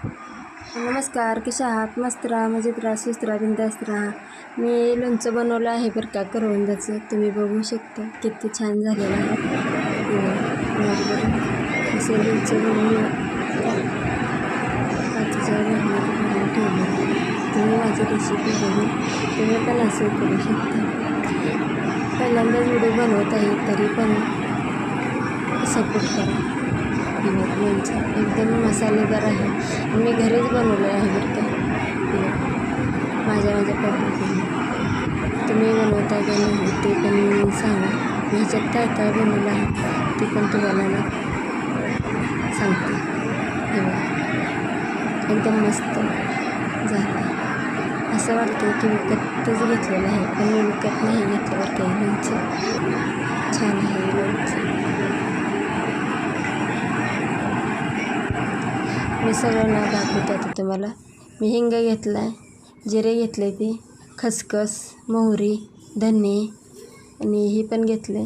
नमस्कार, कशा आहात? मस्त राहा, मजेत राहा, सुस्त राहा, बिंदास्त राहा. मी लोणचं बनवलं आहे बरं का, करवंदाचं. तुम्ही बघू शकता किती छान झालेलं आहे. असं लोणचं बनवून काचेच्या भरण्यात भरून ठेवलं. तुम्ही माझी रेसिपी बघून तुम्ही पण असं करू शकता. पहिल्यांदाच व्हिडिओ बनवत आहे तरी पण सपोर्ट करा. लोणचं एकदम मसालेदार आहे. मी घरीच बनवलं आहे बरं का, माझ्या पद्धतीने. तुम्ही बनवता का नाही ते पण सांगा. ह्याच्यात काय काय बनवलं आहे ते पण तुम्हाला ना सांगते. एकदम मस्त झालं. असं वाटतं की विकतच घेतलेलं आहे, पण मी विकत नाही घेतल्यावर काही. लोणचं छान आहे. लोणचं मी सगळं नाव दाखवते आता तुम्हाला. मी हिंग घेतला आहे, जिरे घेतले, ते खसखस, मोहरी, धने आणि हे पण घेतले,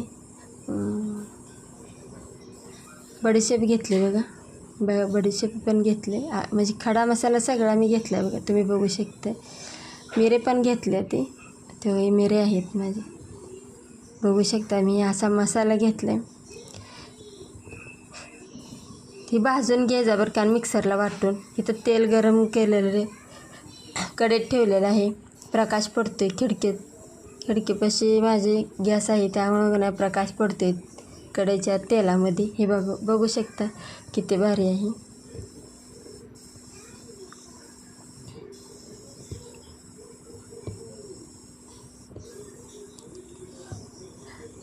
बडीशेप घेतले बघा. बडीशेप पण घेतले. म्हणजे खडा मसाला सगळा मी घेतला आहे बघा, तुम्ही बघू शकता. मिरे पण घेतले, ते मिरे आहेत माझे, बघू शकता. मी असा मसाला घेतला आहे. ती भाजून घ्यायचा बरं का, मिक्सरला वाटून. इथं तेल गरम केलेलं कढईत ठेवलेलं आहे. प्रकाश पडतो आहे खिडकीपाशी माझे गॅस आहे, त्यामुळे नाही प्रकाश पडतो आहे कढईच्या तेलामध्ये. हे बघू शकता किती भारी आहे.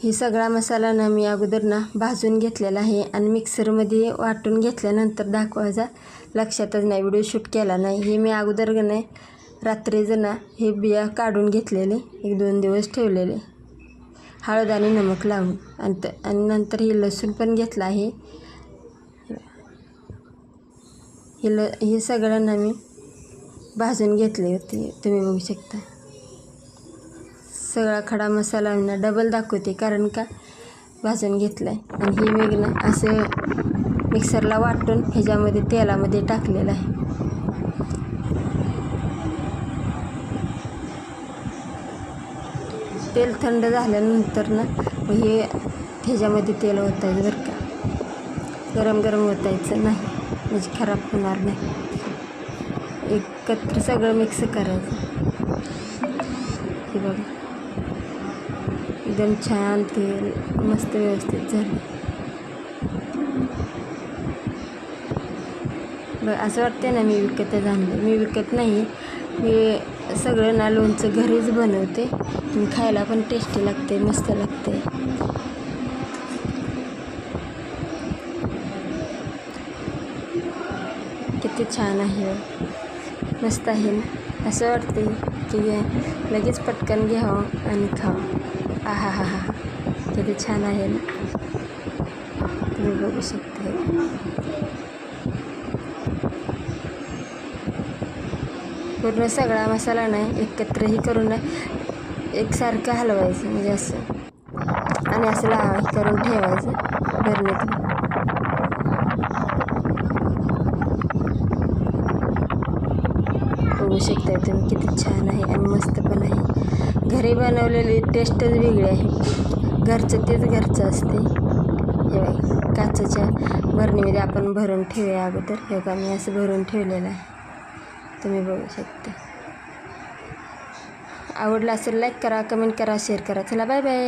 हे सगळा मसाला ना मी अगोदर ना भाजून घेतलेला आहे आणि मिक्सरमध्ये वाटून घेतल्यानंतर दाखवायचा लक्षातच नाही, व्हिडिओ शूट केला नाही. हे मी अगोदर नाही रात्रीचं ना हे बिया काढून घेतलेले, 1-2 दिवस ठेवलेले हळद आणि नमक लावून. आणि नंतर हे लसूण पण घेतलं आहे. हे सगळं ना मी भाजून घेतले होते, तुम्ही बघू शकता. सगळा खडा मसाला ना डबल दाखवते, कारण का भाजून घेतला आहे. आणि ही वेग ना असं मिक्सरला वाटून ह्याच्यामध्ये तेलामध्ये टाकलेलं आहे. तेल थंड झाल्यानंतर ना हे ह्याच्यामध्ये तेल ओतायचं बरं का, गरम ओतायचं नाही, म्हणजे खराब होणार नाही. एकत्र सगळं मिक्स करायचं. हे बघा एकदम छान तेल मस्त व्यवस्थित झालं. बघ असं वाटते ना मी विकतच आणलं. मी विकत नाही, मी सगळं ना लोणचं घरीच बनवते. खायला पण टेस्टी लागते, मस्त लागते. किती छान आहे, मस्त आहे ना. असं वाटते की लगेच पटकन घ्यावं आणि खावं. आहा हा हा, किती छान आहे ना, तुम्ही बघू शकता. पूर्ण सगळा मसाला नाही एकत्रही करून एकसारखं हलवायचं, म्हणजे असं आणि असं करून ठेवायचं भरणीत. बघू शकता तुम्ही किती छान आहे आणि मस्त पण आहे. घरी बनवलेली टेस्टच वेगळी आहे. घरचं तेच घरचं असते. हे बघा काचेच्या भरणीमध्ये आपण भरून ठेवूया अगोदर. हे बघा मी असं भरून ठेवलेलं आहे, तुम्ही बघू शकता. आवडलं असेल लाईक करा, कमेंट करा, शेअर करा. चला बाय बाय.